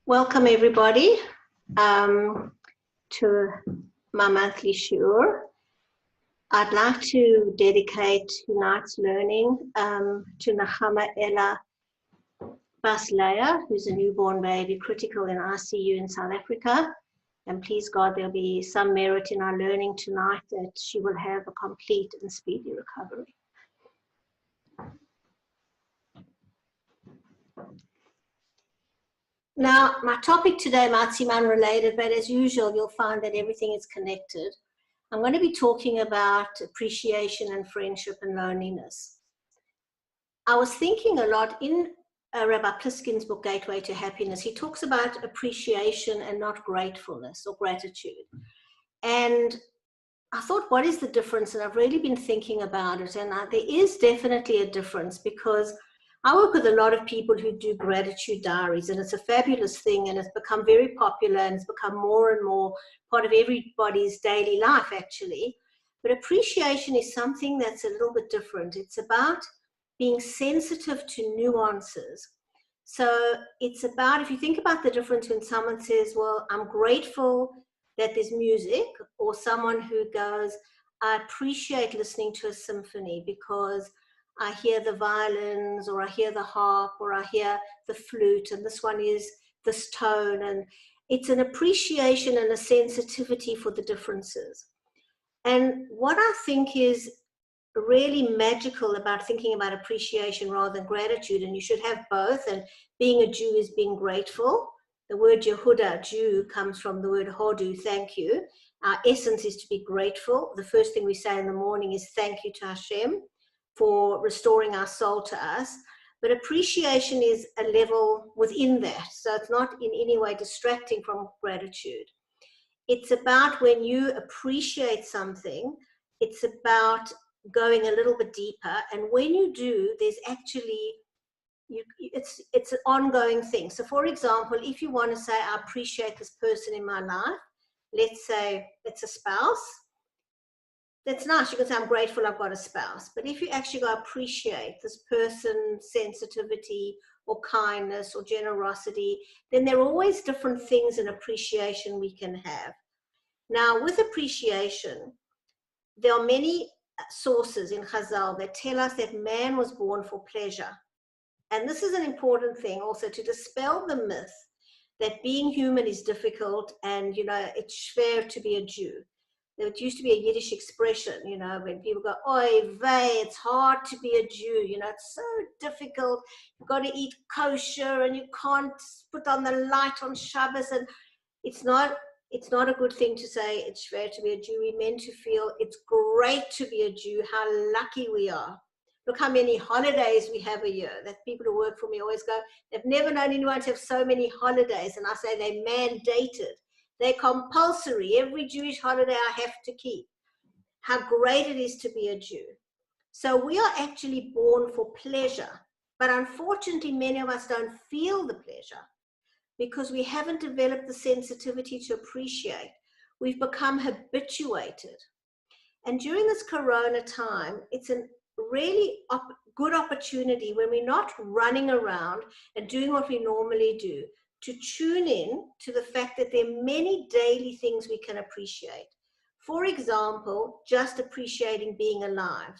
Welcome everybody to my monthly shiur. I'd like to dedicate tonight's learning to Nechama Ella Baslaya, who's a newborn baby critical in ICU in South Africa. And please God, there'll be some merit in our learning tonight that she will have a complete and speedy recovery. Now, my topic today might seem unrelated, but as usual, you'll find that everything is connected. I'm going to be talking about appreciation and friendship and loneliness. I was thinking a lot in Rabbi Pliskin's book, Gateway to Happiness. He talks about appreciation and not gratefulness or gratitude. And I thought, what is the difference? And I've really been thinking about it. And there is definitely a difference, because I work with a lot of people who do gratitude diaries, and it's a fabulous thing, and it's become very popular, and it's become more and more part of everybody's daily life, actually. But appreciation is something that's a little bit different. It's about being sensitive to nuances. So it's about, if you think about the difference when someone says, well, I'm grateful that there's music, or someone who goes, I appreciate listening to a symphony because I hear the violins, or I hear the harp, or I hear the flute, and this one is this tone. And it's an appreciation and a sensitivity for the differences. And what I think is really magical about thinking about appreciation rather than gratitude, and you should have both, and being a Jew is being grateful. The word Yehuda, Jew, comes from the word hodu, thank you. Our essence is to be grateful. The first thing we say in the morning is thank you to Hashem for restoring our soul to us. But appreciation is a level within that. So it's not in any way distracting from gratitude. It's about when you appreciate something, it's about going a little bit deeper. And when you do, there's actually, it's an ongoing thing. So for example, if you want to say, I appreciate this person in my life, let's say it's a spouse, that's nice. You can say, I'm grateful I've got a spouse. But if you actually go appreciate this person's sensitivity or kindness or generosity, then there are always different things in appreciation we can have. Now, with appreciation, there are many sources in Chazal that tell us that man was born for pleasure. And this is an important thing also, to dispel the myth that being human is difficult and, it's schwer to be a Jew. There used to be a Yiddish expression, when people go, oy vey, it's hard to be a Jew, it's so difficult. You've got to eat kosher and you can't put on the light on Shabbos. And it's not a good thing to say it's schwer to be a Jew. We're meant to feel it's great to be a Jew, how lucky we are. Look how many holidays we have a year. That people who work for me always go, they've never known anyone to have so many holidays. And I say they're mandated. They're compulsory. Every Jewish holiday I have to keep. How great it is to be a Jew. So we are actually born for pleasure. But unfortunately, many of us don't feel the pleasure because we haven't developed the sensitivity to appreciate. We've become habituated. And during this Corona time, it's a really good opportunity when we're not running around and doing what we normally do, to tune in to the fact that there are many daily things we can appreciate. For example, just appreciating being alive.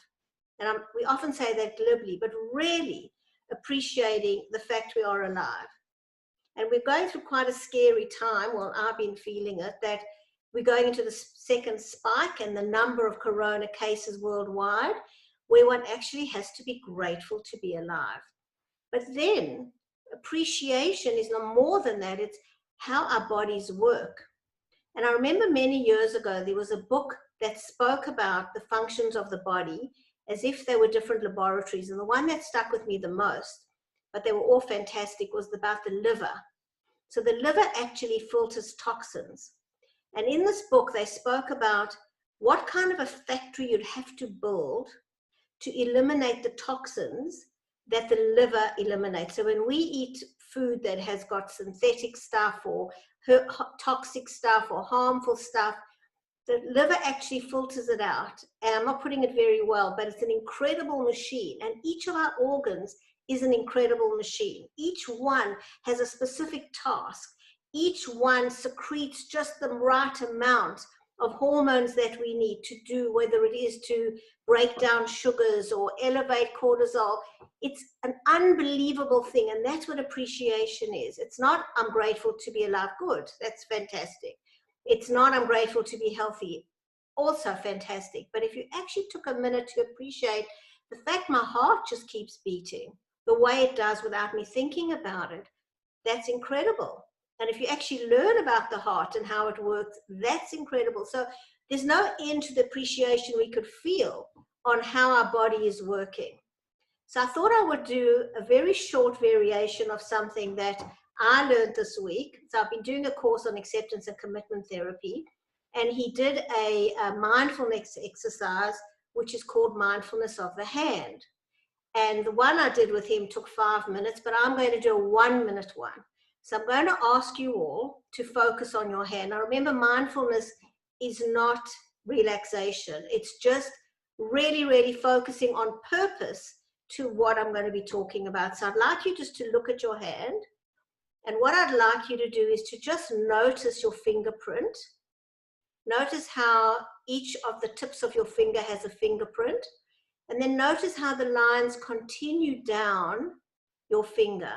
And we often say that glibly, but really appreciating the fact we are alive. And we're going through quite a scary time, well, I've been feeling it, that we're going into the second spike and the number of corona cases worldwide, where one actually has to be grateful to be alive. But then appreciation is no more than that. It's how our bodies work. And I remember many years ago, there was a book that spoke about the functions of the body as if they were different laboratories. And the one that stuck with me the most, but they were all fantastic, was about the liver. So the liver actually filters toxins. And in this book, they spoke about what kind of a factory you'd have to build to eliminate the toxins that the liver eliminates. So when we eat food that has got synthetic stuff or toxic stuff or harmful stuff, the liver actually filters it out. And I'm not putting it very well, but it's an incredible machine. And each of our organs is an incredible machine. Each one has a specific task. each one secretes just the right amount of hormones that we need to do, whether it is to break down sugars or elevate cortisol. It's an unbelievable thing, and that's what appreciation is. It's not, I'm grateful to be alive. Good, that's fantastic. It's not, I'm grateful to be healthy. Also fantastic. But if you actually took a minute to appreciate the fact my heart just keeps beating the way it does without me thinking about it, that's incredible. And if you actually learn about the heart and how it works, that's incredible. So there's no end to the appreciation we could feel on how our body is working. So I thought I would do a very short variation of something that I learned this week. So I've been doing a course on acceptance and commitment therapy, and he did a mindfulness exercise, which is called mindfulness of the hand. And the one I did with him took 5 minutes, but I'm going to do a 1 minute one. So I'm going to ask you all to focus on your hand. Now remember, mindfulness is not relaxation. It's just really, really focusing on purpose to what I'm going to be talking about. So I'd like you just to look at your hand. And what I'd like you to do is to just notice your fingerprint. Notice how each of the tips of your finger has a fingerprint. And then notice how the lines continue down your finger.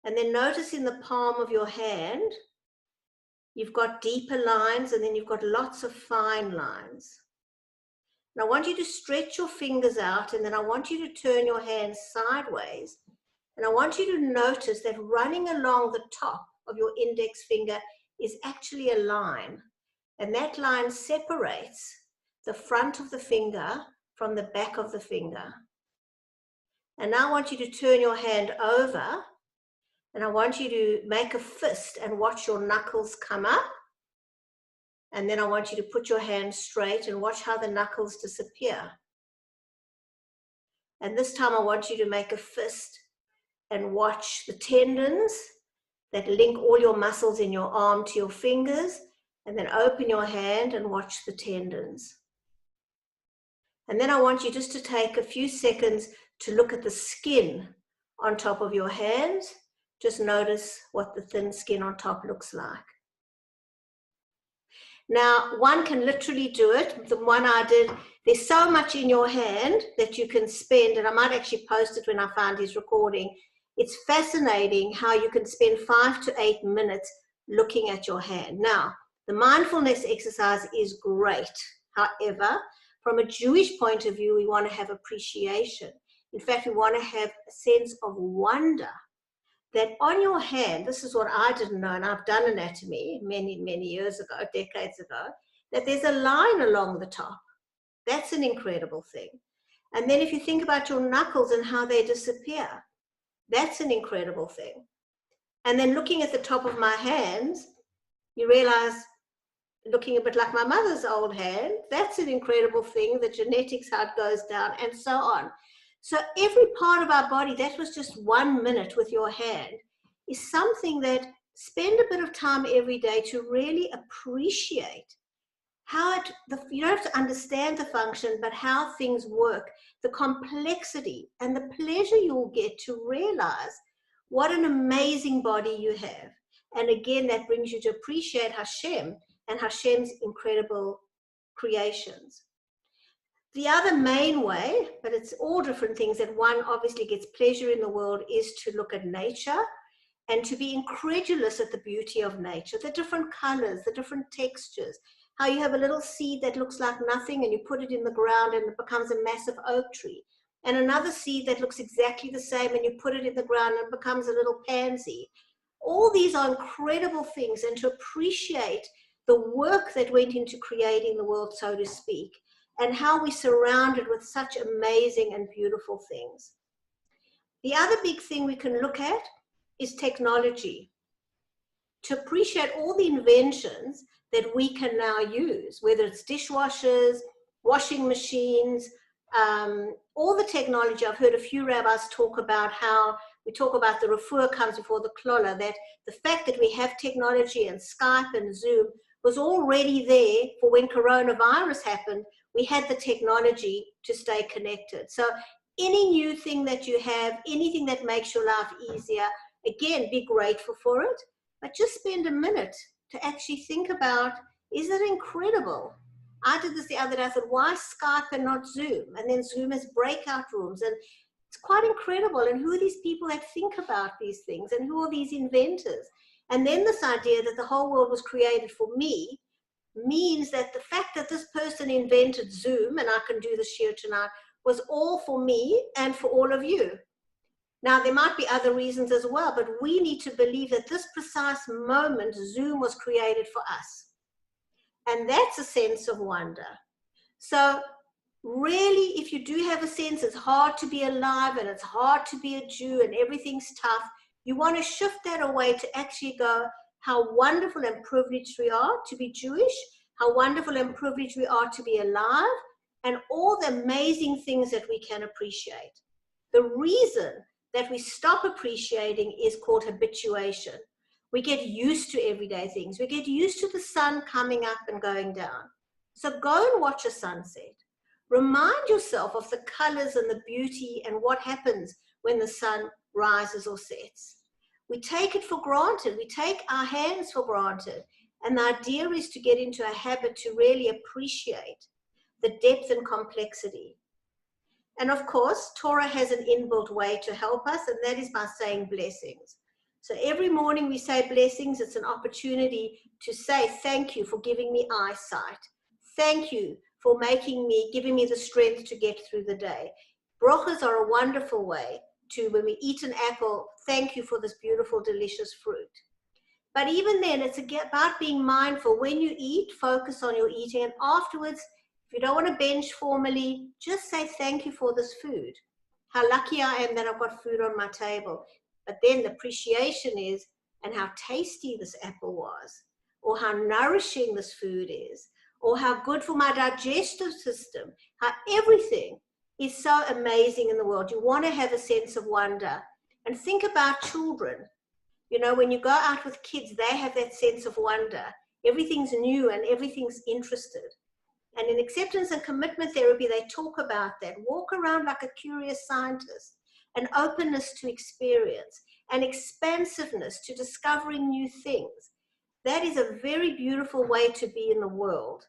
And then notice in the palm of your hand, you've got deeper lines, and then you've got lots of fine lines. And I want you to stretch your fingers out, and then I want you to turn your hand sideways. And I want you to notice that running along the top of your index finger is actually a line. And that line separates the front of the finger from the back of the finger. And now I want you to turn your hand over, and I want you to make a fist and watch your knuckles come up. And then I want you to put your hand straight and watch how the knuckles disappear. And this time I want you to make a fist and watch the tendons that link all your muscles in your arm to your fingers, and then open your hand and watch the tendons. And then I want you just to take a few seconds to look at the skin on top of your hands. Just notice what the thin skin on top looks like. Now, one can literally do it. The one I did, there's so much in your hand that you can spend, and I might actually post it when I find his recording. It's fascinating how you can spend 5 to 8 minutes looking at your hand. Now, the mindfulness exercise is great. However, from a Jewish point of view, we want to have appreciation. In fact, we want to have a sense of wonder that on your hand, this is what I didn't know, and I've done anatomy many, many years ago, decades ago, that there's a line along the top. That's an incredible thing. And then if you think about your knuckles and how they disappear, that's an incredible thing. And then looking at the top of my hands, you realize, looking a bit like my mother's old hand, that's an incredible thing, the genetics, how it goes down, and so on. So every part of our body, that was just 1 minute with your hand, is something that spend a bit of time every day to really appreciate how it, you don't have to understand the function, but how things work, the complexity and the pleasure you'll get to realize what an amazing body you have. And again, that brings you to appreciate Hashem and Hashem's incredible creations. The other main way, but it's all different things, that one obviously gets pleasure in the world, is to look at nature and to be incredulous at the beauty of nature, the different colors, the different textures, how you have a little seed that looks like nothing and you put it in the ground and it becomes a massive oak tree, and another seed that looks exactly the same and you put it in the ground and it becomes a little pansy. All these are incredible things, and to appreciate the work that went into creating the world, so to speak, and how we're surrounded with such amazing and beautiful things. The other big thing we can look at is technology. To appreciate all the inventions that we can now use, whether it's dishwashers, washing machines, all the technology. I've heard a few rabbis talk about how we talk about the refuah comes before the klola, that the fact that we have technology and Skype and Zoom was already there for when coronavirus happened. We had the technology to stay connected. So any new thing that you have, anything that makes your life easier, again, be grateful for it. but just spend a minute to actually think about, is it incredible? I did this the other day. I thought, why Skype and not Zoom? And then Zoom has breakout rooms, and it's quite incredible. And who are these people that think about these things, and who are these inventors? And then this idea that the whole world was created for me means that the fact that this person invented Zoom, and I can do this here tonight, was all for me and for all of you. Now, there might be other reasons as well, but we need to believe that this precise moment, Zoom was created for us. And that's a sense of wonder. So really, if you do have a sense it's hard to be alive and it's hard to be a Jew and everything's tough, you want to shift that away to actually go, how wonderful and privileged we are to be Jewish, how wonderful and privileged we are to be alive, and all the amazing things that we can appreciate. The reason that we stop appreciating is called habituation. We get used to everyday things. We get used to the sun coming up and going down. So go and watch a sunset. Remind yourself of the colors and the beauty and what happens when the sun rises or sets. We take it for granted. We take our hands for granted. And the idea is to get into a habit to really appreciate the depth and complexity. And of course, Torah has an inbuilt way to help us, and that is by saying blessings. So every morning we say blessings. It's an opportunity to say thank you for giving me eyesight. Thank you for giving me the strength to get through the day. Brachas are a wonderful way to, when we eat an apple, thank you for this beautiful, delicious fruit. But even then, it's about being mindful. When you eat, focus on your eating, and afterwards, if you don't want to bench formally, just say thank you for this food. How lucky I am that I've got food on my table. But then the appreciation is, and how tasty this apple was, or how nourishing this food is, or how good for my digestive system, how everything is so amazing in the world. You want to have a sense of wonder. And think about children. You know, when you go out with kids, they have that sense of wonder. Everything's new and everything's interested. And in acceptance and commitment therapy, they talk about that. Walk around like a curious scientist, an openness to experience, an expansiveness to discovering new things. That is a very beautiful way to be in the world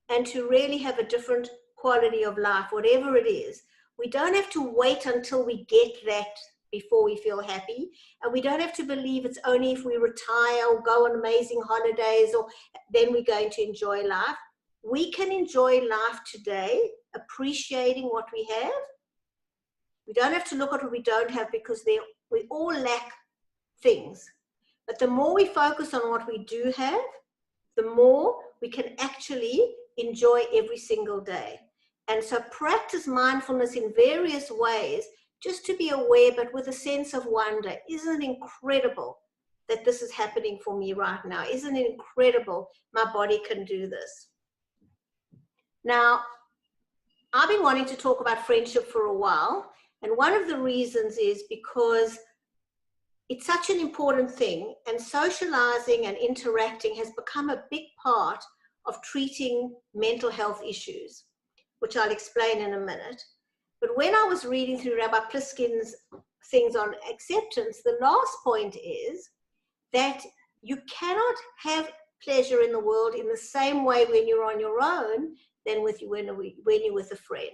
and to really have a different quality of life, whatever it is. We don't have to wait until we get that before we feel happy. And we don't have to believe it's only if we retire or go on amazing holidays or then we're going to enjoy life. We can enjoy life today, appreciating what we have. We don't have to look at what we don't have because we all lack things. But the more we focus on what we do have, the more we can actually enjoy every single day. And so practice mindfulness in various ways, just to be aware, but with a sense of wonder. Isn't it incredible that this is happening for me right now? Isn't it incredible my body can do this? Now, I've been wanting to talk about friendship for a while, and one of the reasons is because it's such an important thing, and socializing and interacting has become a big part of treating mental health issues, which I'll explain in a minute. But when I was reading through Rabbi Pliskin's things on acceptance, the last point is that you cannot have pleasure in the world in the same way when you're on your own than when you're with a friend.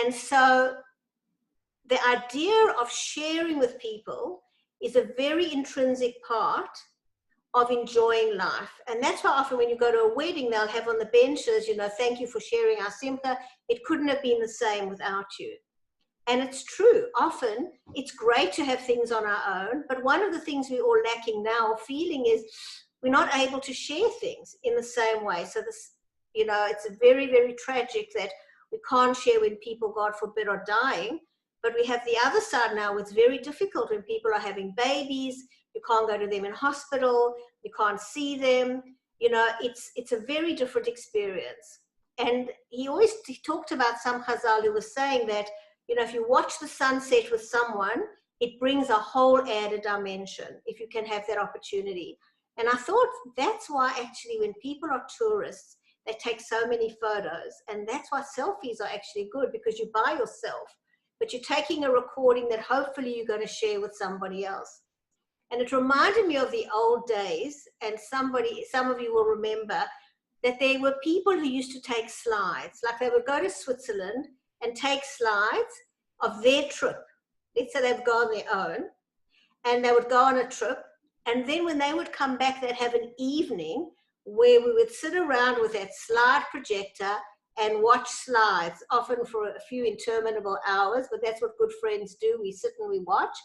And so the idea of sharing with people is a very intrinsic part of enjoying life. And that's why often when you go to a wedding, they'll have on the benches, you know, thank you for sharing our simcha. It couldn't have been the same without you. And it's true. Often it's great to have things on our own, but one of the things we're all lacking now, feeling, is we're not able to share things in the same way. So this, you know, it's very, very tragic that we can't share when people, God forbid, are dying. But we have the other side now. It's very difficult when people are having babies. You can't go to them in hospital. You can't see them. You know, it's a very different experience. And he talked about some Chazal who was saying that, you know, if you watch the sunset with someone, it brings a whole added dimension if you can have that opportunity. And I thought that's why actually when people are tourists, they take so many photos. And that's why selfies are actually good, because you're by yourself, but you're taking a recording that hopefully you're going to share with somebody else. And it reminded me of the old days, and some of you will remember that there were people who used to take slides, like they would go to Switzerland and take slides of their trip. Let's say they've gone their own, and they would go on a trip, and then when they would come back, they'd have an evening where we would sit around with that slide projector and watch slides, often for a few interminable hours, but that's what good friends do. We sit and we watch.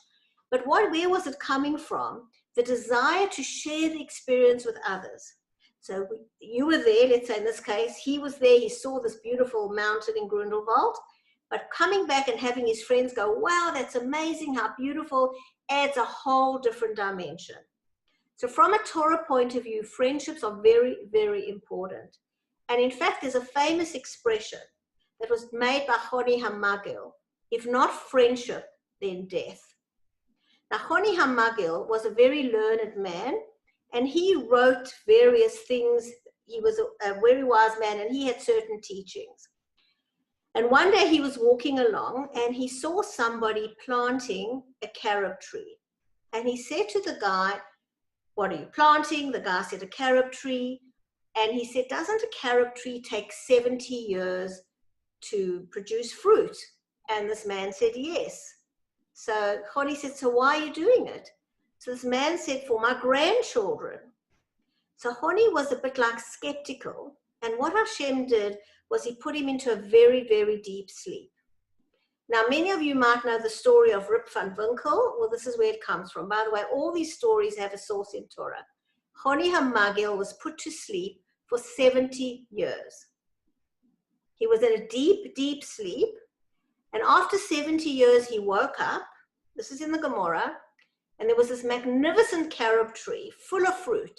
But where was it coming from? The desire to share the experience with others. So you were there, let's say in this case, he was there, he saw this beautiful mountain in Grindelwald, but coming back and having his friends go, wow, that's amazing, how beautiful, adds a whole different dimension. So from a Torah point of view, friendships are very, very important. And in fact, there's a famous expression that was made by Choni HaMagil, if not friendship, then death. Now, Choni HaMagil was a very learned man, and he wrote various things. He was a very wise man, and he had certain teachings. And one day he was walking along, and he saw somebody planting a carob tree. And he said to the guy, what are you planting? The guy said, a carob tree. And he said, doesn't a carob tree take 70 years to produce fruit? And this man said, yes. So Choni said, so why are you doing it? So this man said, for my grandchildren. So Choni was a bit like skeptical. And what Hashem did was he put him into a very, very deep sleep. Now, many of you might know the story of Rip van Winkle. Well, this is where it comes from. By the way, all these stories have a source in Torah. Choni HaMagil was put to sleep for 70 years. He was in a deep, deep sleep. And after 70 years, he woke up. This is in the Gemara. And there was this magnificent carob tree full of fruit.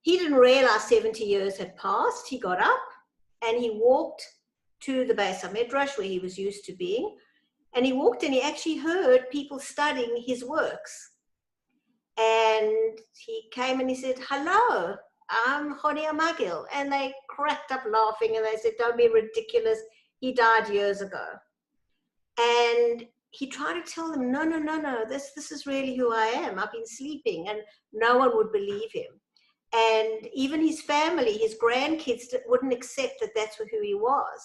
He didn't realize 70 years had passed. He got up and he walked to the Beis HaMidrash where he was used to being. And he walked and he actually heard people studying his works. And he came and he said, hello, I'm Choni HaMagil. And they cracked up laughing and they said, don't be ridiculous. He died years ago. And he tried to tell them, no, this is really who I am. I've been sleeping. And no one would believe him. And even his family, his grandkids wouldn't accept that that's who he was.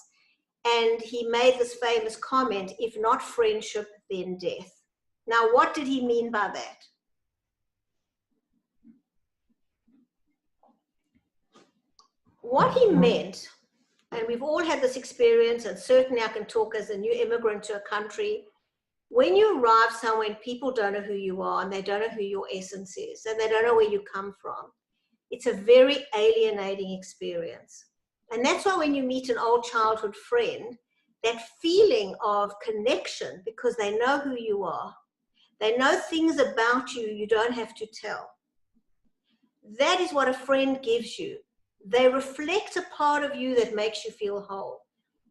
And he made this famous comment, if not friendship, then death. Now, what did he mean by that? What he meant, and we've all had this experience, and certainly I can talk as a new immigrant to a country, when you arrive somewhere and people don't know who you are, and they don't know who your essence is, and they don't know where you come from, it's a very alienating experience. And that's why when you meet an old childhood friend, that feeling of connection, because they know who you are, they know things about you you don't have to tell. That is what a friend gives you. They reflect a part of you that makes you feel whole.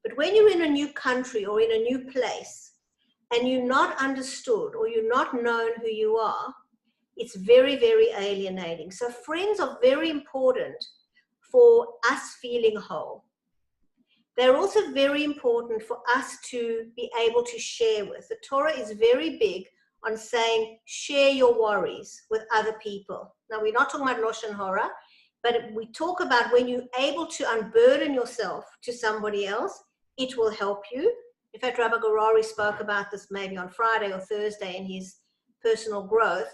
But when you're in a new country or in a new place, and you're not understood or you're not known who you are, it's very, very alienating. So friends are very important for us feeling whole. They're also very important for us to be able to share with. The Torah is very big on saying, share your worries with other people. Now, we're not talking about Lashon Hara, but we talk about when you're able to unburden yourself to somebody else, it will help you. In fact, Rabbi Gorari spoke about this maybe on Friday or Thursday in his personal growth.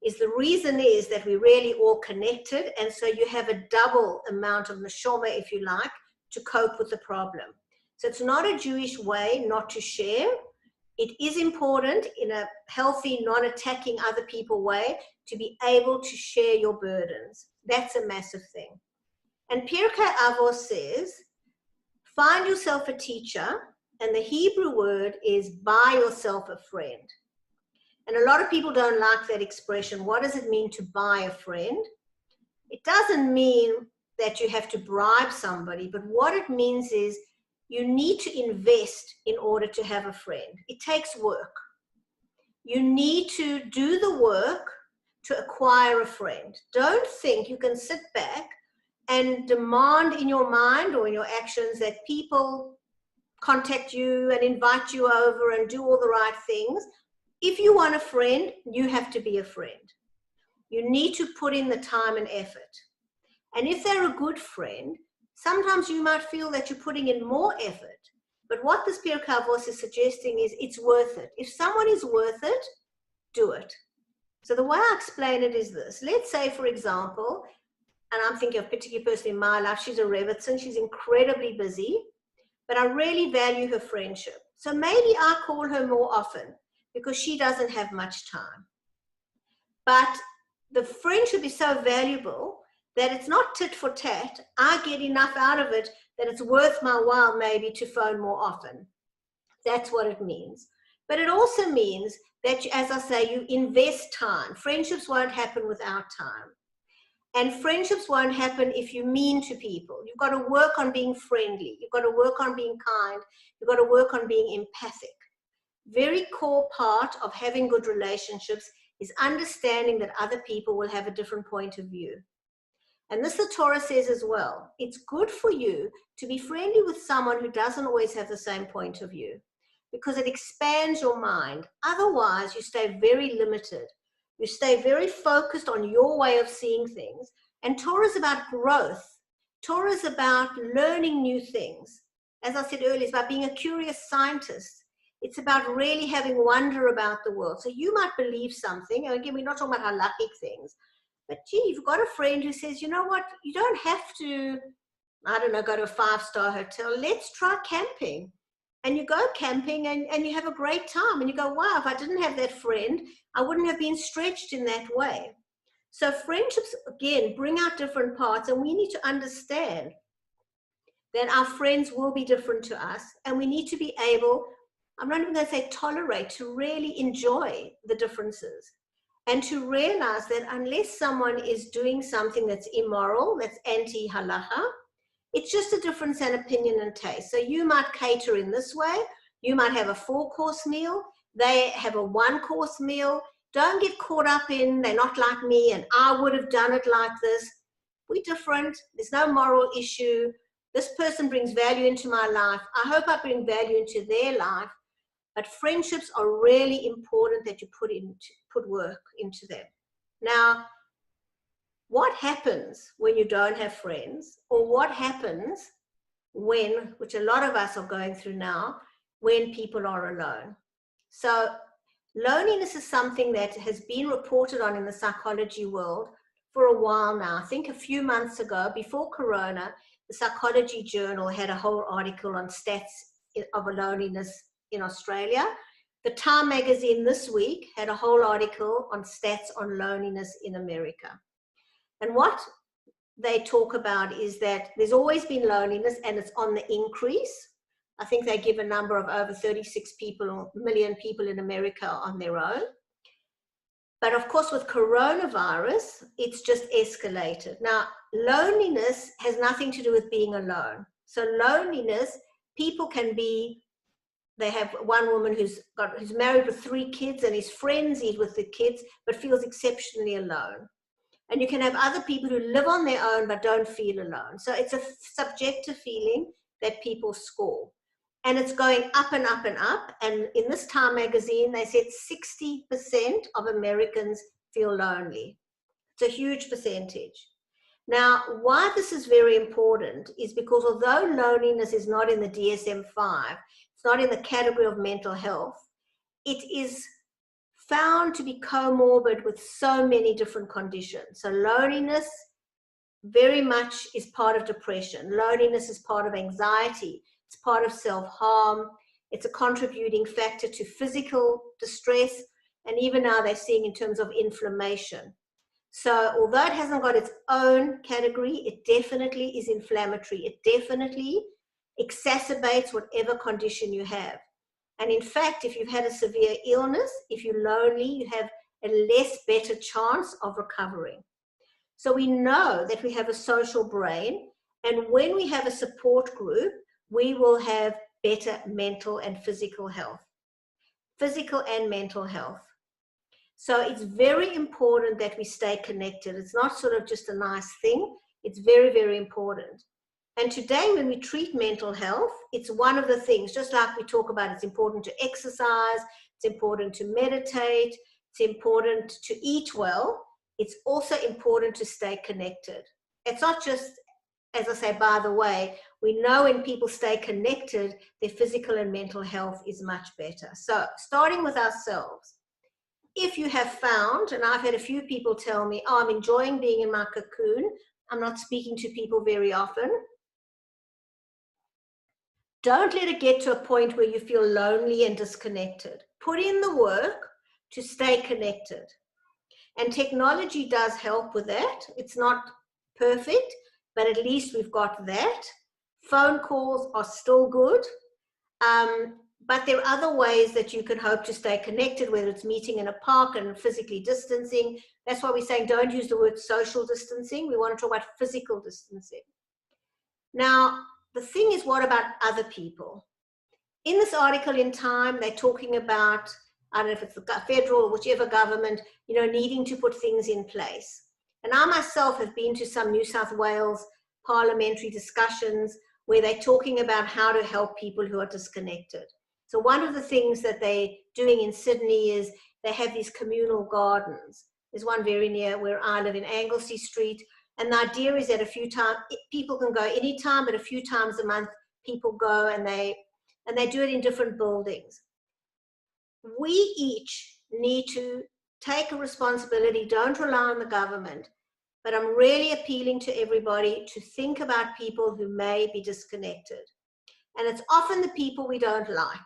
The reason is that we're really all connected, and so you have a double amount of neshama, if you like, to cope with the problem. So it's not a Jewish way not to share. It is important in a healthy, non-attacking other people way to be able to share your burdens. That's a massive thing. And Pirkei Avos says, find yourself a teacher, and the Hebrew word is buy yourself a friend. And a lot of people don't like that expression. What does it mean to buy a friend? It doesn't mean that you have to bribe somebody, but what it means is you need to invest in order to have a friend. It takes work. You need to do the work to acquire a friend. Don't think you can sit back and demand in your mind or in your actions that people contact you and invite you over and do all the right things. if you want a friend, you have to be a friend. You need to put in the time and effort. And if they're a good friend, sometimes you might feel that you're putting in more effort. But what this Pierre Calvos is suggesting is it's worth it. If someone is worth it, do it. So the way I explain it is this. Let's say, for example, and I'm thinking of a particular person in my life, she's a Revertson, she's incredibly busy, but I really value her friendship. So maybe I call her more often because she doesn't have much time. But the friendship is so valuable that it's not tit for tat. I get enough out of it that it's worth my while maybe to phone more often. That's what it means. But it also means that, as I say, you invest time. Friendships won't happen without time. And friendships won't happen if you're mean to people. You've got to work on being friendly. You've got to work on being kind. You've got to work on being empathic. Very core part of having good relationships is understanding that other people will have a different point of view. And this the Torah says as well. It's good for you to be friendly with someone who doesn't always have the same point of view, because it expands your mind. Otherwise, you stay very limited. You stay very focused on your way of seeing things. And Torah is about growth. Torah is about learning new things. As I said earlier, it's about being a curious scientist. It's about really having wonder about the world. So you might believe something. And again, we're not talking about halakhic things. But gee, you've got a friend who says, you know what, you don't have to, I don't know, go to a 5-star hotel. Let's try camping. And you go camping and you have a great time. And you go, wow, if I didn't have that friend, I wouldn't have been stretched in that way. So friendships, again, bring out different parts. And we need to understand that our friends will be different to us. And we need to be able, I'm not even going to say tolerate, to really enjoy the differences. And to realize that unless someone is doing something that's immoral, that's anti-halacha, it's just a difference in opinion and taste. So you might cater in this way. You might have a 4-course meal. They have a 1-course meal. Don't get caught up in, they're not like me and I would have done it like this. We're different. There's no moral issue. This person brings value into my life. I hope I bring value into their life. But friendships are really important that you put work into them. Now, what happens when you don't have friends, or what happens when, which a lot of us are going through now, when people are alone? So loneliness is something that has been reported on in the psychology world for a while now. I think a few months ago, before Corona, the Psychology Journal had a whole article on stats of loneliness in Australia. The Time magazine this week had a whole article on stats on loneliness in America. And what they talk about is that there's always been loneliness and it's on the increase. I think they give a number of over 36 million people in America on their own. But of course, with coronavirus, it's just escalated. Now, loneliness has nothing to do with being alone. So loneliness, people can be, they have one woman who's married with 3 kids and is frenzied with the kids, but feels exceptionally alone. And you can have other people who live on their own, but don't feel alone. So it's a subjective feeling that people score. And it's going up and up and up. And in this Time magazine, they said 60% of Americans feel lonely. It's a huge percentage. Now, why this is very important is because although loneliness is not in the DSM-5, it's not in the category of mental health, it is found to be comorbid with so many different conditions. So loneliness very much is part of depression. Loneliness is part of anxiety. It's part of self-harm. It's a contributing factor to physical distress. And even now they're seeing in terms of inflammation. So although it hasn't got its own category, it definitely is inflammatory. It definitely exacerbates whatever condition you have. And in fact, if you've had a severe illness, if you're lonely, you have a less better chance of recovering. So we know that we have a social brain, and when we have a support group, we will have better mental and physical health. Physical and mental health. So it's very important that we stay connected. It's not sort of just a nice thing. It's very, very important. And today, when we treat mental health, it's one of the things, just like we talk about, it's important to exercise, it's important to meditate, it's important to eat well. It's also important to stay connected. It's not just, as I say, by the way, we know when people stay connected, their physical and mental health is much better. So starting with ourselves, if you have found, and I've had a few people tell me, oh, I'm enjoying being in my cocoon, I'm not speaking to people very often. Don't let it get to a point where you feel lonely and disconnected. Put in the work to stay connected. And technology does help with that. It's not perfect, but at least we've got that. Phone calls are still good. But there are other ways that you can hope to stay connected, whether it's meeting in a park and physically distancing. That's why we're saying don't use the word social distancing. We want to talk about physical distancing. Now, the thing is, what about other people? In this article in Time, they're talking about, I don't know if it's the federal or whichever government, needing to put things in place. And I myself have been to some New South Wales parliamentary discussions where they're talking about how to help people who are disconnected. So one of the things that they're doing in Sydney is they have these communal gardens. There's one very near where I live in Anglesey Street. And the idea is that a few times, people can go anytime, but a few times a month, people go and they do it in different buildings. We each need to take a responsibility. Don't rely on the government. But I'm really appealing to everybody to think about people who may be disconnected. And it's often the people we don't like.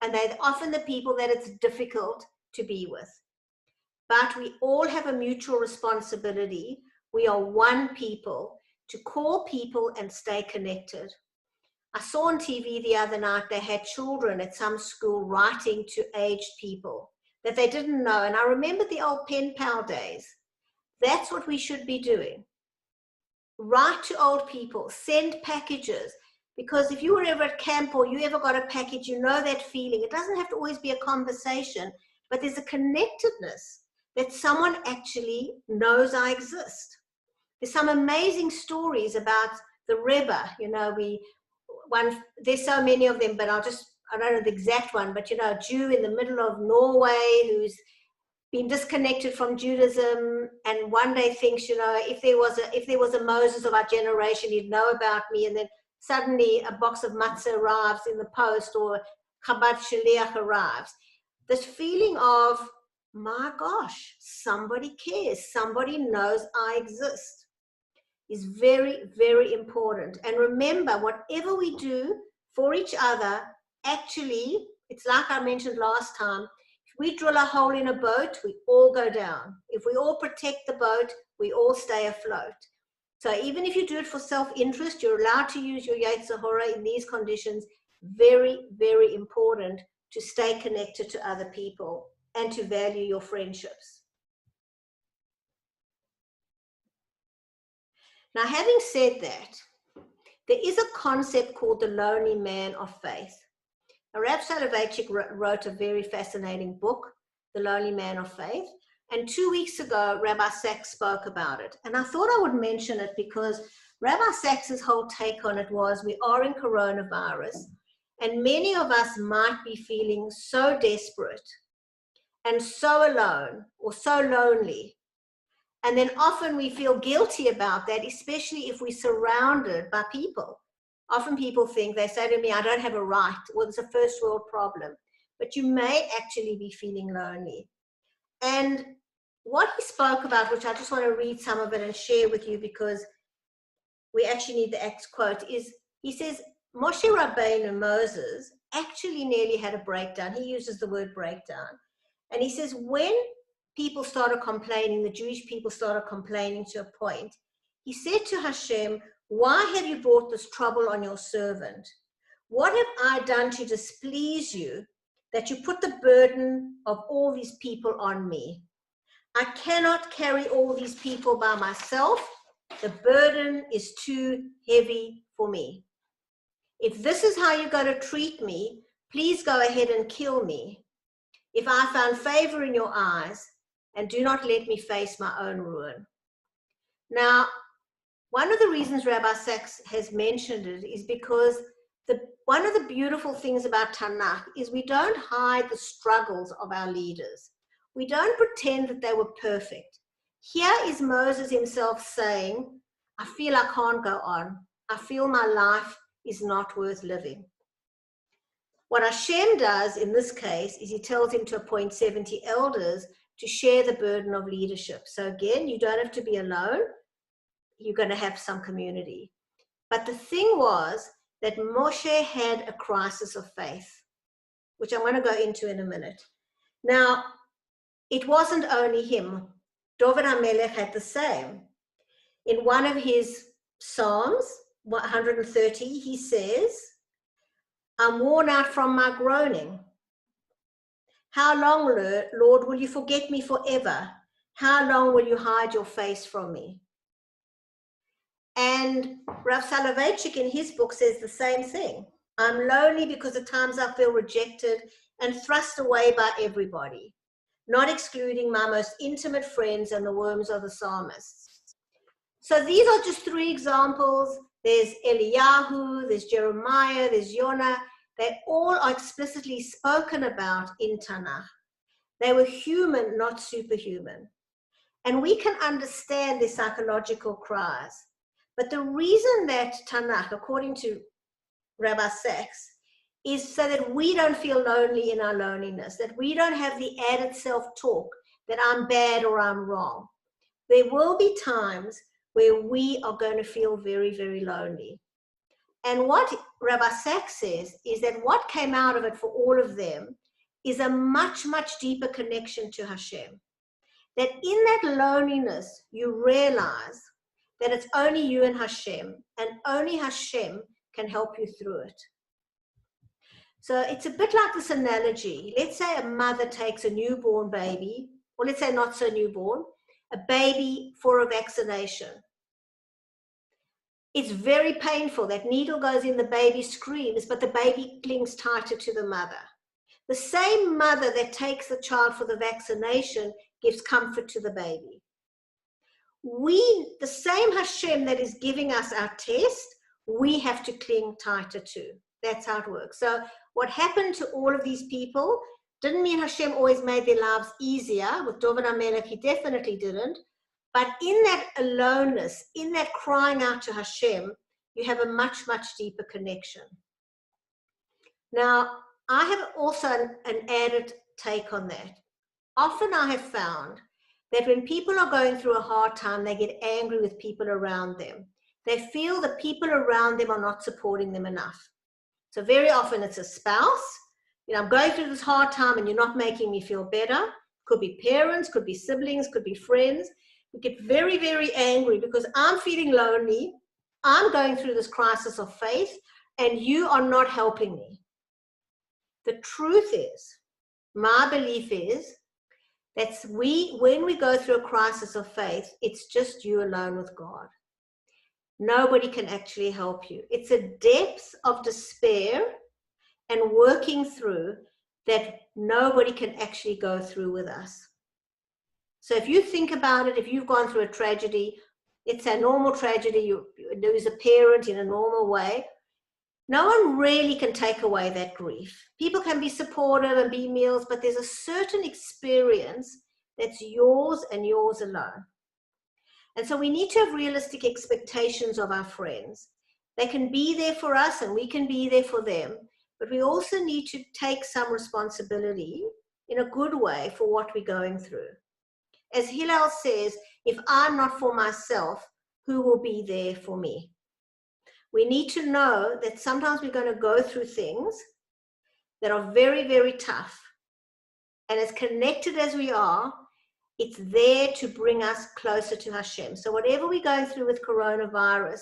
And they're often the people that it's difficult to be with. But we all have a mutual responsibility. We are one people to call people and stay connected. I saw on TV the other night, they had children at some school writing to aged people that they didn't know. And I remember the old pen pal days. That's what we should be doing. Write to old people, send packages. Because if you were ever at camp or you ever got a package, you know that feeling. It doesn't have to always be a conversation, but there's a connectedness that someone actually knows I exist. There's some amazing stories about the Rebbe. There's so many of them, but I don't know the exact one, but a Jew in the middle of Norway who's been disconnected from Judaism, and one day thinks, if there was a Moses of our generation, he'd know about me, and then suddenly a box of matzah arrives in the post, or Chabad Shaliach arrives. This feeling of, my gosh, somebody cares, somebody knows I exist, is very, very important. And remember, whatever we do for each other, actually, it's like I mentioned last time, if we drill a hole in a boat, we all go down. If we all protect the boat, we all stay afloat. So even if you do it for self-interest, you're allowed to use your Yetzer Hara in these conditions. Very, very important to stay connected to other people and to value your friendships. Now, having said that, there is a concept called the lonely man of faith. Now, Rav Soloveitchik wrote a very fascinating book, The Lonely Man of Faith. And 2 weeks ago, Rabbi Sachs spoke about it. And I thought I would mention it because Rabbi Sachs's whole take on it was, we are in coronavirus, and many of us might be feeling so desperate and so alone or so lonely. And then often we feel guilty about that, especially if we're surrounded by people. Often people think, they say to me, I don't have a right. Well, it's a first world problem. But you may actually be feeling lonely. And what he spoke about, which I just want to read some of it and share with you because we actually need the Acts quote, is he says, Moshe Rabbeinu, Moses, actually nearly had a breakdown. He uses the word breakdown. And he says, when people started complaining, the Jewish people started complaining to a point, he said to Hashem, why have you brought this trouble on your servant? What have I done to displease you that you put the burden of all these people on me? I cannot carry all these people by myself. The burden is too heavy for me. If this is how you're going to treat me, please go ahead and kill me. If I found favor in your eyes, and do not let me face my own ruin. Now, one of the reasons Rabbi Sachs has mentioned it is because one of the beautiful things about Tanakh is we don't hide the struggles of our leaders. We don't pretend that they were perfect. Here is Moses himself saying, I feel I can't go on. I feel my life is not worth living. What Hashem does in this case is he tells him to appoint 70 elders to share the burden of leadership. So again, you don't have to be alone. You're going to have some community. But the thing was that Moshe had a crisis of faith, which I'm going to go into in a minute. Now, it wasn't only him. David HaMelech had the same. In one of his Psalms, 130, he says, I'm worn out from my groaning. How long, Lord, will you forget me forever? How long will you hide your face from me? And Rav Soloveitchik in his book says the same thing. I'm lonely because at times I feel rejected and thrust away by everybody, not excluding my most intimate friends and the worms of the psalmists. So these are just three examples. There's Eliyahu, there's Jeremiah, there's Yonah. They all are explicitly spoken about in Tanakh. They were human, not superhuman. And we can understand their psychological cries. But the reason that Tanakh, according to Rabbi Sachs, is so that we don't feel lonely in our loneliness, that we don't have the added self-talk that I'm bad or I'm wrong. There will be times where we are going to feel very, very lonely. And what Rabbi Sachs says is that what came out of it for all of them is a much, much deeper connection to Hashem. That in that loneliness, you realize that it's only you and Hashem, and only Hashem can help you through it. So it's a bit like this analogy. Let's say a mother takes a newborn baby, or let's say not so newborn, a baby for a vaccination. It's very painful. That needle goes in, the baby screams, but the baby clings tighter to the mother. The same mother that takes the child for the vaccination gives comfort to the baby. The same Hashem that is giving us our test, we have to cling tighter to. That's how it works. So what happened to all of these people didn't mean Hashem always made their lives easier. With David HaMelech, he definitely didn't. But in that aloneness, in that crying out to Hashem, you have a much, much deeper connection. Now, I have also an added take on that. Often I have found that when people are going through a hard time, they get angry with people around them. They feel the people around them are not supporting them enough. So very often it's a spouse. I'm going through this hard time and you're not making me feel better. Could be parents, could be siblings, could be friends. We get very, very angry because I'm feeling lonely. I'm going through this crisis of faith and you are not helping me. The truth is, my belief is, that when we go through a crisis of faith, it's just you alone with God. Nobody can actually help you. It's a depth of despair and working through that nobody can actually go through with us. So if you think about it, if you've gone through a tragedy, it's a normal tragedy, you lose a parent in a normal way, no one really can take away that grief. People can be supportive and be meals, but there's a certain experience that's yours and yours alone. And so we need to have realistic expectations of our friends. They can be there for us and we can be there for them, but we also need to take some responsibility in a good way for what we're going through. As Hillel says, if I'm not for myself, who will be there for me? We need to know that sometimes we're going to go through things that are very, very tough. And as connected as we are, it's there to bring us closer to Hashem. So whatever we're going through with coronavirus,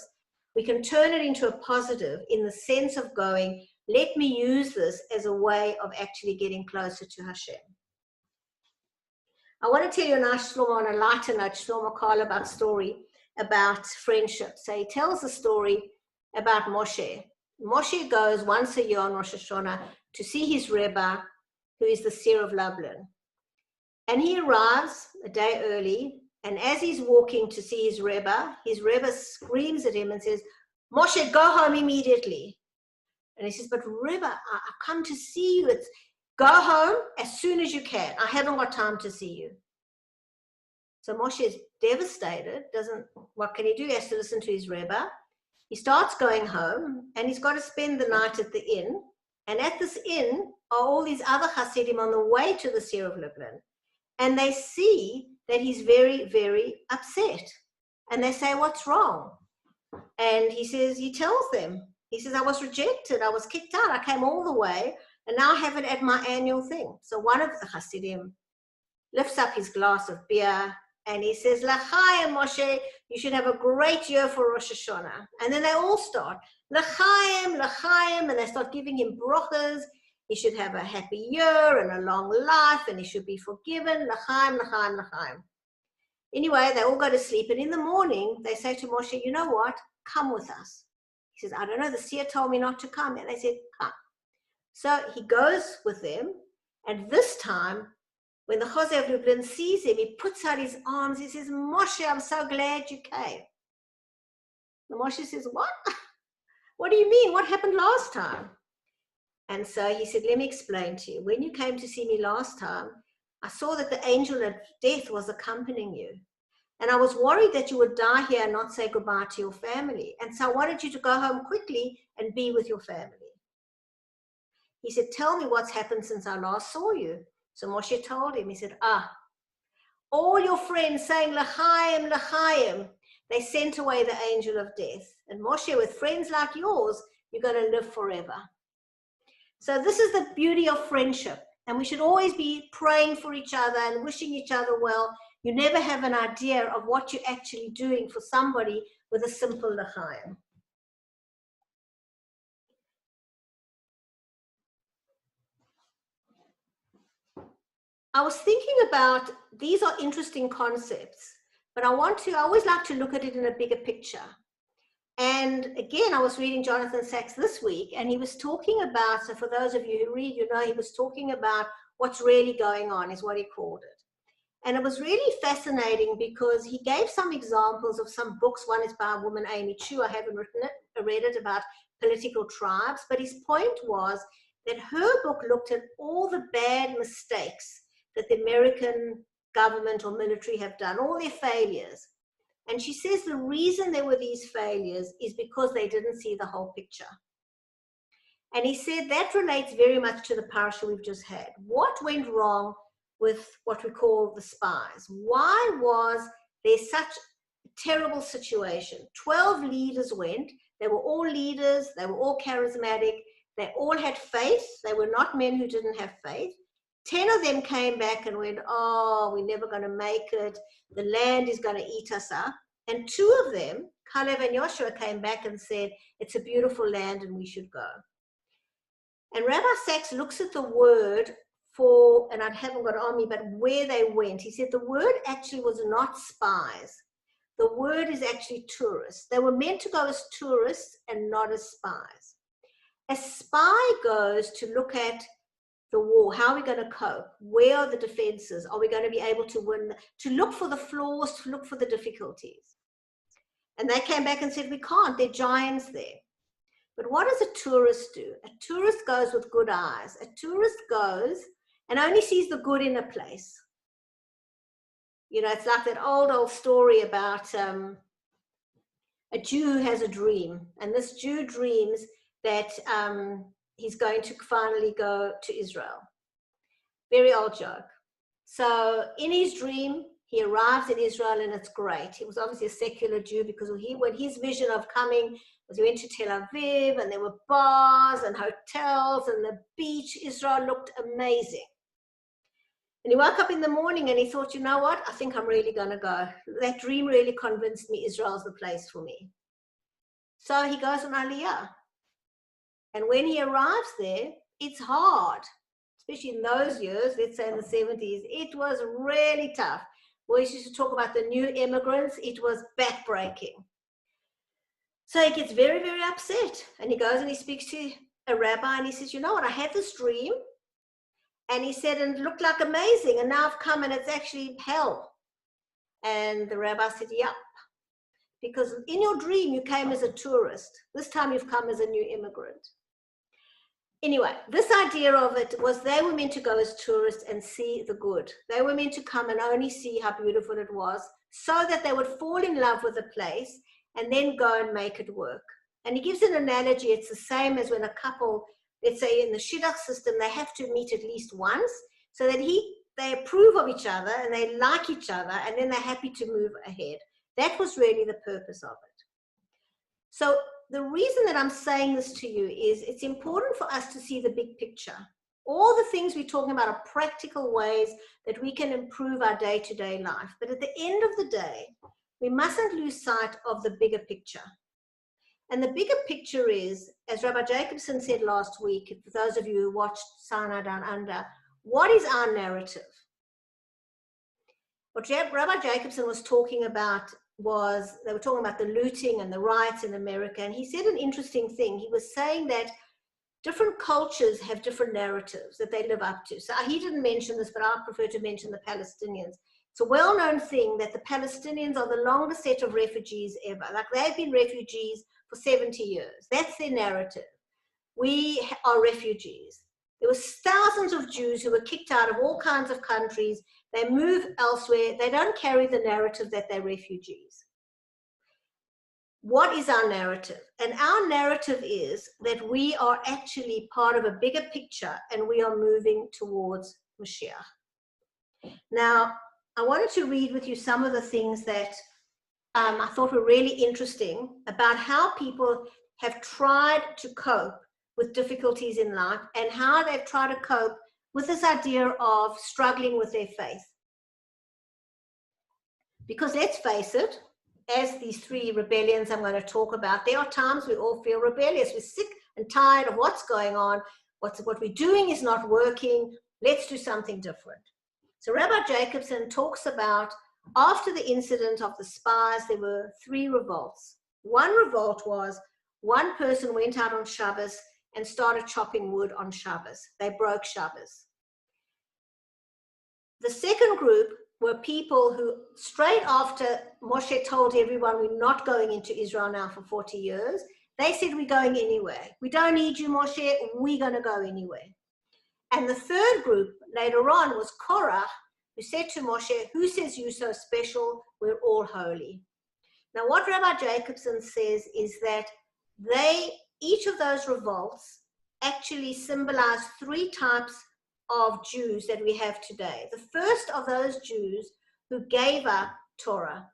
we can turn it into a positive in the sense of going, let me use this as a way of actually getting closer to Hashem. I want to tell you on a lighter note, Shlomo Carlebach's story about friendship. So he tells a story about Moshe. Moshe goes once a year on Rosh Hashanah to see his Rebbe, who is the seer of Lublin. And he arrives a day early, and as he's walking to see his Rebbe screams at him and says, Moshe, go home immediately. And he says, but Rebbe, I've come to see you. Go home as soon as you can. I haven't got time to see you. So Moshe is devastated. What can he do? He has to listen to his Rebbe. He starts going home, and he's got to spend the night at the inn. And at this inn are all these other Hasidim on the way to the Seir of Lublin. And they see that he's very, very upset. And they say, what's wrong? And he tells them, he says, I was rejected, I was kicked out, I came all the way, and now I have it at my annual thing. So one of the Hasidim lifts up his glass of beer, and he says, L'chaim, Moshe, you should have a great year for Rosh Hashanah. And then they all start, L'chaim, L'chaim, and they start giving him brachas. He should have a happy year and a long life, and he should be forgiven, L'chaim, L'chaim, L'chaim. Anyway, they all go to sleep, and in the morning, they say to Moshe, you know what, come with us. He says, I don't know, the seer told me not to come. And they said, come. So he goes with them, and this time, when the Chozeh of Lublin sees him, he puts out his arms, he says, Moshe, I'm so glad you came. And Moshe says, what? What do you mean? What happened last time? And so he said, let me explain to you. When you came to see me last time, I saw that the angel of death was accompanying you. And I was worried that you would die here and not say goodbye to your family. And so I wanted you to go home quickly and be with your family. He said, tell me what's happened since I last saw you. So Moshe told him, he said, all your friends saying, L'chaim, L'chaim, they sent away the angel of death. And Moshe, with friends like yours, you're going to live forever. So this is the beauty of friendship. And we should always be praying for each other and wishing each other well. You never have an idea of what you're actually doing for somebody with a simple L'chaim. I was thinking about, these are interesting concepts, but I always like to look at it in a bigger picture. And again, I was reading Jonathan Sacks this week, and he was talking about, so for those of you who read, you know, he was talking about what's really going on, is what he called it. And it was really fascinating because he gave some examples of some books. One is by a woman, Amy Chu. I haven't read it, about political tribes. But his point was that her book looked at all the bad mistakes that the American government or military have done, all their failures. And she says the reason there were these failures is because they didn't see the whole picture. And he said that relates very much to the parasha we've just had. What went wrong with what we call the spies? Why was there such a terrible situation? 12 leaders went. They were all leaders. They were all charismatic. They all had faith. They were not men who didn't have faith. 10 of them came back and went, oh, we're never going to make it. The land is going to eat us up. And 2 of them, Caleb and Joshua, came back and said, it's a beautiful land and we should go. And Rabbi Sacks looks at the word for, and I haven't got it on me, but where they went. He said the word actually was not spies. The word is actually tourists. They were meant to go as tourists and not as spies. A spy goes to look at the war. How are we going to cope? Where are the defenses? Are we going to be able to win? To look for the flaws, to look for the difficulties. And they came back and said, we can't. There are giants there. But what does a tourist do? A tourist goes with good eyes. A tourist goes and only sees the good in a place. You know, it's like that old story about a Jew who has a dream. And this Jew dreams that he's going to finally go to Israel. Very old joke. So in his dream, he arrives in Israel and it's great. He was obviously a secular Jew because when his vision of coming was, he went to Tel Aviv and there were bars and hotels and the beach. Israel looked amazing. And he woke up in the morning and he thought, you know what? I think I'm really going to go. That dream really convinced me Israel's the place for me. So he goes on Aliyah. And when he arrives there, it's hard, especially in those years, let's say in the 70s. It was really tough. We used to talk about the new immigrants. It was backbreaking. So he gets very, very upset. And he goes and he speaks to a rabbi and he says, you know what? I had this dream. And he said, and it looked like amazing. And now I've come and it's actually hell. And the rabbi said, yep. Because in your dream, you came as a tourist. This time you've come as a new immigrant. Anyway, this idea of it was they were meant to go as tourists and see the good. They were meant to come and only see how beautiful it was so that they would fall in love with the place and then go and make it work. And he gives an analogy. It's the same as when a couple, let's say in the shidduch system, they have to meet at least once so that they approve of each other and they like each other and then they're happy to move ahead. That was really the purpose of it. So the reason that I'm saying this to you is it's important for us to see the big picture. All the things we're talking about are practical ways that we can improve our day-to-day life. But at the end of the day, we mustn't lose sight of the bigger picture. And the bigger picture is, as Rabbi Jacobson said last week, for those of you who watched Sinai Down Under, what is our narrative? What Rabbi Jacobson was talking about was, they were talking about the looting and the riots in America, and he said an interesting thing. He was saying that different cultures have different narratives that they live up to. So he didn't mention this, but I prefer to mention the Palestinians. It's a well-known thing that the Palestinians are the longest set of refugees ever. Like they've been refugees for 70 years. That's their narrative. We are refugees. There were thousands of Jews who were kicked out of all kinds of countries. They move elsewhere. They don't carry the narrative that they're refugees. What is our narrative? And our narrative is that we are actually part of a bigger picture and we are moving towards Mashiach. Now, I wanted to read with you some of the things that I thought were really interesting about how people have tried to cope with difficulties in life and how they've tried to cope with this idea of struggling with their faith. Because let's face it, as these three rebellions I'm going to talk about, there are times we all feel rebellious. We're sick and tired of what's going on. What we're doing is not working. Let's do something different. So Rabbi Jacobson talks about, after the incident of the spies, there were 3 revolts. One revolt was one person went out on Shabbos and started chopping wood on Shabbos. They broke Shabbos. The second group were people who, straight after Moshe told everyone we're not going into Israel now for 40 years, they said we're going anyway. We don't need you, Moshe, we're going to go anyway. And the third group later on was Korach, who said to Moshe, who says you're so special? We're all holy. Now what Rabbi Jacobson says is that each of those revolts actually symbolize 3 types of Jews that we have today. The first of those Jews who gave up Torah,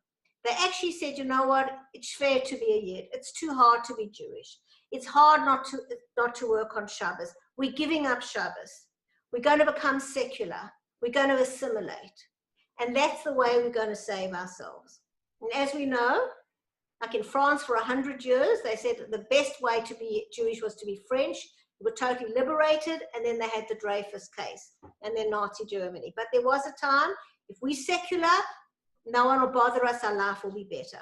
they actually said, you know what, it's fair to be a Yid. It's too hard to be Jewish. It's hard not to work on Shabbos. We're giving up Shabbos. We're going to become secular. We're going to assimilate. And that's the way we're going to save ourselves. And as we know, like in France for 100 years, they said the best way to be Jewish was to be French. They were totally liberated, and then they had the Dreyfus case and then Nazi Germany. But there was a time, if we're secular, no one will bother us, our life will be better.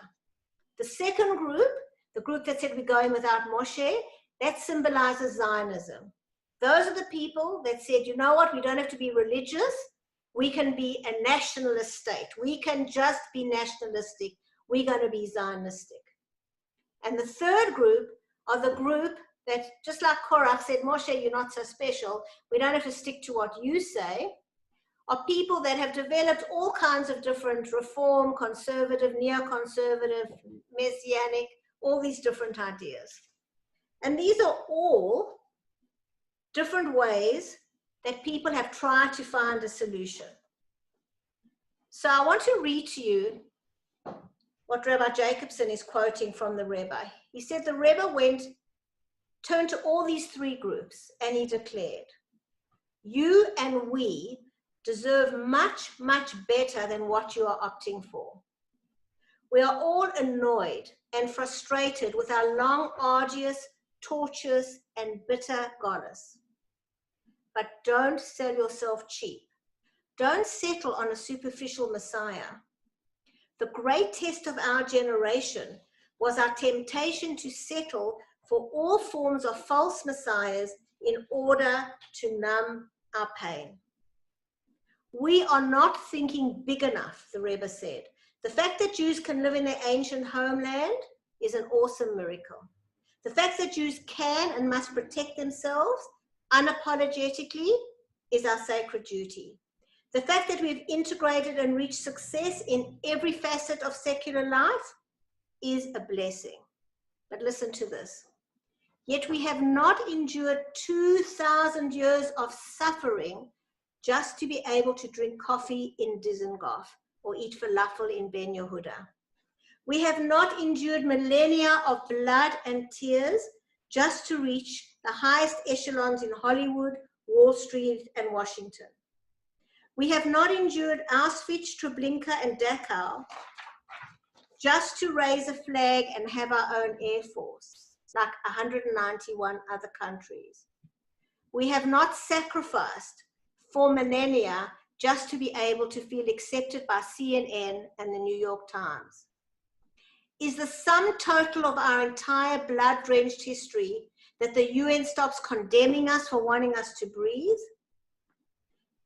The second group, the group that said we're going without Moshe, that symbolizes Zionism. Those are the people that said, you know what, we don't have to be religious. We can be a nationalist state. We can just be nationalistic. We're going to be Zionistic. And the third group are the group that, just like Korach said, Moshe, you're not so special. We don't have to stick to what you say, are people that have developed all kinds of different reform, conservative, neoconservative, messianic, all these different ideas. And these are all different ways that people have tried to find a solution. So I want to read to you what Rabbi Jacobson is quoting from the Rebbe. He said the Rebbe turned to all these 3 groups and he declared, you and we deserve much, much better than what you are opting for. We are all annoyed and frustrated with our long, arduous, tortuous, and bitter goddess. But don't sell yourself cheap. Don't settle on a superficial Messiah. The great test of our generation was our temptation to settle for all forms of false messiahs in order to numb our pain. We are not thinking big enough, the Rebbe said. The fact that Jews can live in their ancient homeland is an awesome miracle. The fact that Jews can and must protect themselves, unapologetically is our sacred duty. The fact that we've integrated and reached success in every facet of secular life is a blessing. But listen to this. Yet we have not endured 2,000 years of suffering just to be able to drink coffee in Dizengoff or eat falafel in Ben Yehuda. We have not endured millennia of blood and tears just to reach the highest echelons in Hollywood, Wall Street, and Washington. We have not endured Auschwitz, Treblinka, and Dachau just to raise a flag and have our own air force, like 191 other countries. We have not sacrificed for millennia just to be able to feel accepted by CNN and the New York Times. Is the sum total of our entire blood-drenched history that the UN stops condemning us for wanting us to breathe?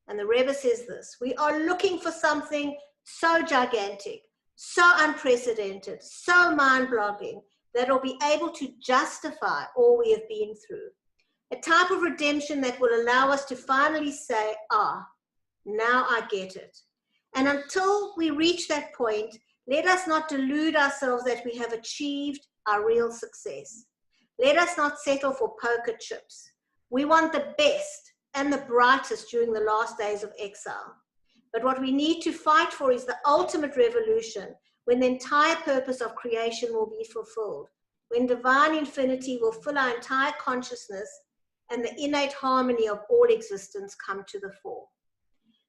And the Rebbe says this: we are looking for something so gigantic, so unprecedented, so mind-boggling, that will be able to justify all we have been through. A type of redemption that will allow us to finally say, now I get it. And until we reach that point, let us not delude ourselves that we have achieved our real success. Let us not settle for poker chips. We want the best and the brightest during the last days of exile. But what we need to fight for is the ultimate revolution, when the entire purpose of creation will be fulfilled, when divine infinity will fill our entire consciousness and the innate harmony of all existence come to the fore.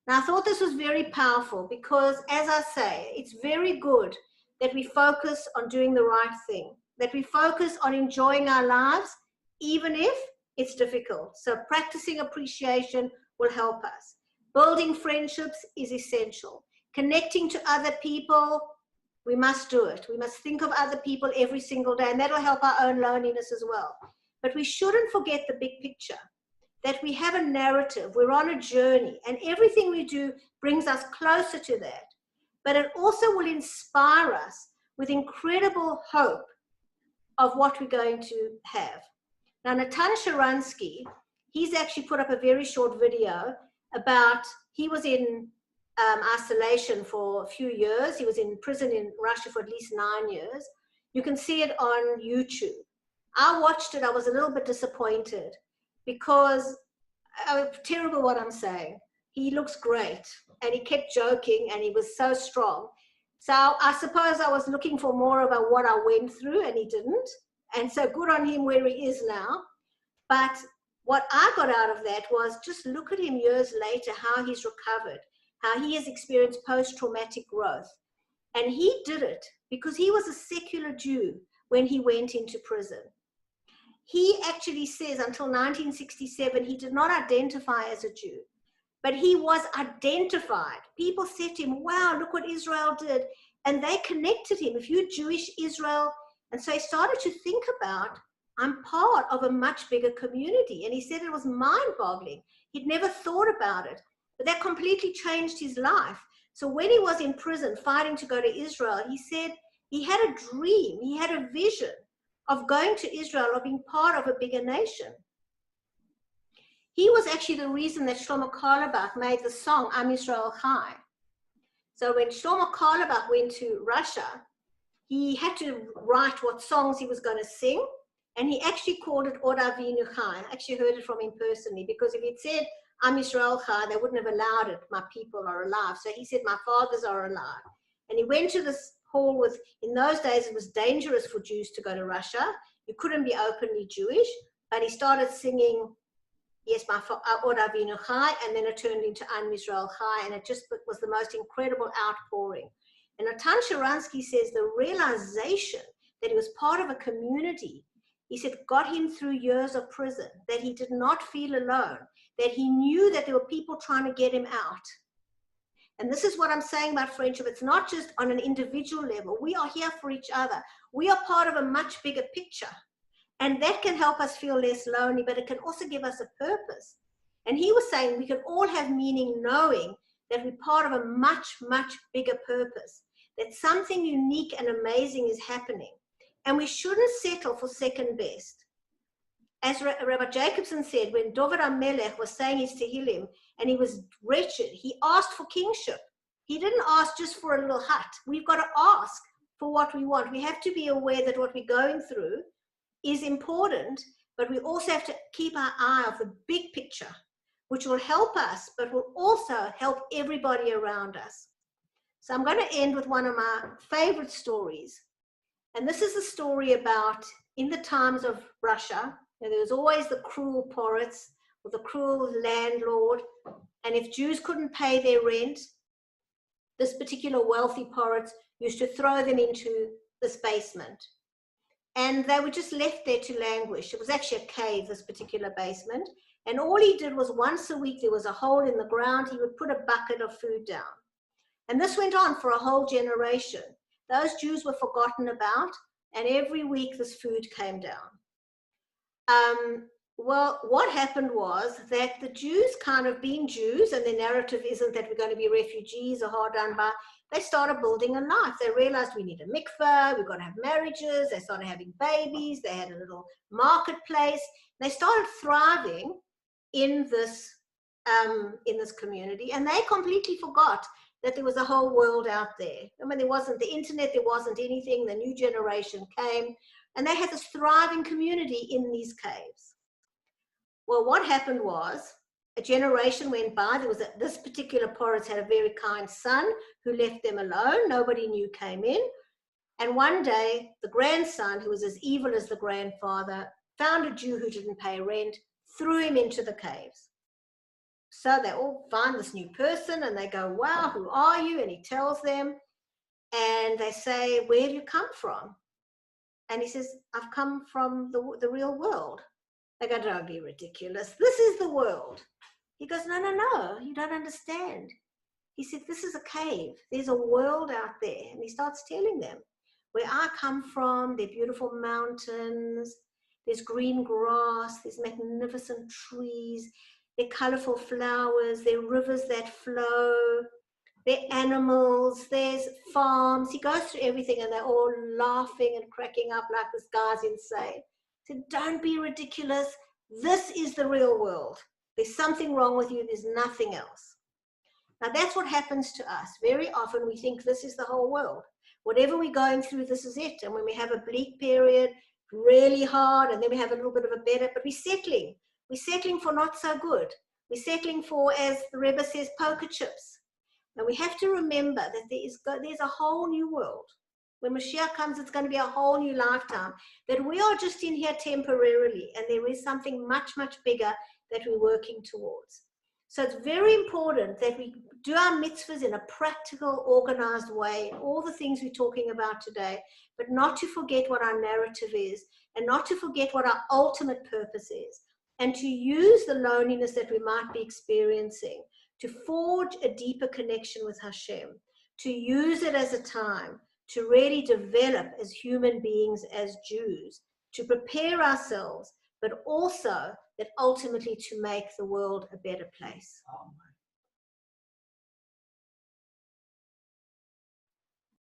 Now, I thought this was very powerful because, as I say, it's very good that we focus on doing the right thing, that we focus on enjoying our lives, even if it's difficult. So practicing appreciation will help us. Building friendships is essential. Connecting to other people, we must do it. We must think of other people every single day, and that will help our own loneliness as well. But we shouldn't forget the big picture, that we have a narrative, we're on a journey, and everything we do brings us closer to that. But it also will inspire us with incredible hope of what we're going to have. Now, Natan Sharansky, he's actually put up a very short video about, he was in isolation for a few years. He was in prison in Russia for at least 9 years. You can see it on YouTube. I watched it, I was a little bit disappointed because, terrible what I'm saying, he looks great and he kept joking and he was so strong. So I suppose I was looking for more about what I went through, and he didn't. And so good on him where he is now. But what I got out of that was just look at him years later, how he's recovered, how he has experienced post-traumatic growth. And he did it because he was a secular Jew when he went into prison. He actually says until 1967, he did not identify as a Jew, but he was identified. People said to him, wow, look what Israel did. And they connected him. If you're Jewish, Israel. And so he started to think about, I'm part of a much bigger community. And he said it was mind-boggling. He'd never thought about it, but that completely changed his life. So when he was in prison fighting to go to Israel, he said he had a dream, he had a vision of going to Israel or being part of a bigger nation. He was actually the reason that Shlomo Carlebach made the song Am Yisrael Chai. So when Shlomo Carlebach went to Russia, he had to write what songs he was going to sing, and he actually called it Od Avinu Chai. I actually heard it from him personally, because if he'd said Am Yisrael Chai, they wouldn't have allowed it, my people are alive. So he said, my fathers are alive. And he went to this hall with, in those days it was dangerous for Jews to go to Russia. You couldn't be openly Jewish, but he started singing, yes, my Od Avinu Chai, and then it turned into Am Yisrael Chai, and it just was the most incredible outpouring. And Natan Sharansky says the realization that he was part of a community, he said, got him through years of prison, that he did not feel alone, that he knew that there were people trying to get him out. And this is what I'm saying about friendship. It's not just on an individual level. We are here for each other. We are part of a much bigger picture. And that can help us feel less lonely, but it can also give us a purpose. And he was saying we can all have meaning knowing that we're part of a much, much bigger purpose, that something unique and amazing is happening. And we shouldn't settle for second best. as Rabbi Jacobson said, when David HaMelech was saying his Tehillim and he was wretched, he asked for kingship. He didn't ask just for a little hut. We've got to ask for what we want. We have to be aware that what we're going through is important, but we also have to keep our eye on the big picture, which will help us, but will also help everybody around us. So I'm going to end with one of my favorite stories. And this is a story about in the times of Russia, there was always the cruel poritz or the cruel landlord. And if Jews couldn't pay their rent, this particular wealthy poritz used to throw them into this basement. And they were just left there to languish. It was actually a cave, this particular basement. And all he did was once a week, there was a hole in the ground, he would put a bucket of food down. And this went on for a whole generation. Those Jews were forgotten about, and every week this food came down. Well, what happened was that the Jews, kind of being Jews, and their narrative isn't that we're going to be refugees or hard done by, they started building a life. They realized we need a mikveh, we've got to have marriages, they started having babies, they had a little marketplace. They started thriving in this community, and they completely forgot that there was a whole world out there. I mean, there wasn't the internet, there wasn't anything, the new generation came, and they had this thriving community in these caves. Well, what happened was, a generation went by, this particular poritz had a very kind son who left them alone, nobody new came in, and one day, the grandson, who was as evil as the grandfather, found a Jew who didn't pay rent, threw him into the caves. So they all find this new person and they go, wow, who are you? And he tells them, and they say, where have you come from? And he says, I've come from the real world. They go, don't be ridiculous. This is the world. He goes, no, no, no, you don't understand. He said, this is a cave. There's a world out there. And he starts telling them, where I come from, there are beautiful mountains, there's green grass, there's magnificent trees, there are colorful flowers, there are rivers that flow, there are animals, there's farms. He goes through everything and they're all laughing and cracking up like this guy's insane. He said, don't be ridiculous. This is the real world. There's something wrong with you. There's nothing else. Now that's what happens to us. Very often we think this is the whole world. Whatever we're going through, this is it. And when we have a bleak period, really hard, and then we have a little bit of a better, but we're settling. We're settling for not so good. We're settling for, as the Rebbe says, poker chips. Now we have to remember that there's a whole new world. When Mashiach comes, it's going to be a whole new lifetime. That we are just in here temporarily, and there is something much, much bigger that we're working towards. So it's very important that we do our mitzvahs in a practical, organized way, all the things we're talking about today, but not to forget what our narrative is, and not to forget what our ultimate purpose is, and to use the loneliness that we might be experiencing to forge a deeper connection with Hashem, to use it as a time to really develop as human beings, as Jews, to prepare ourselves, but also that ultimately to make the world a better place.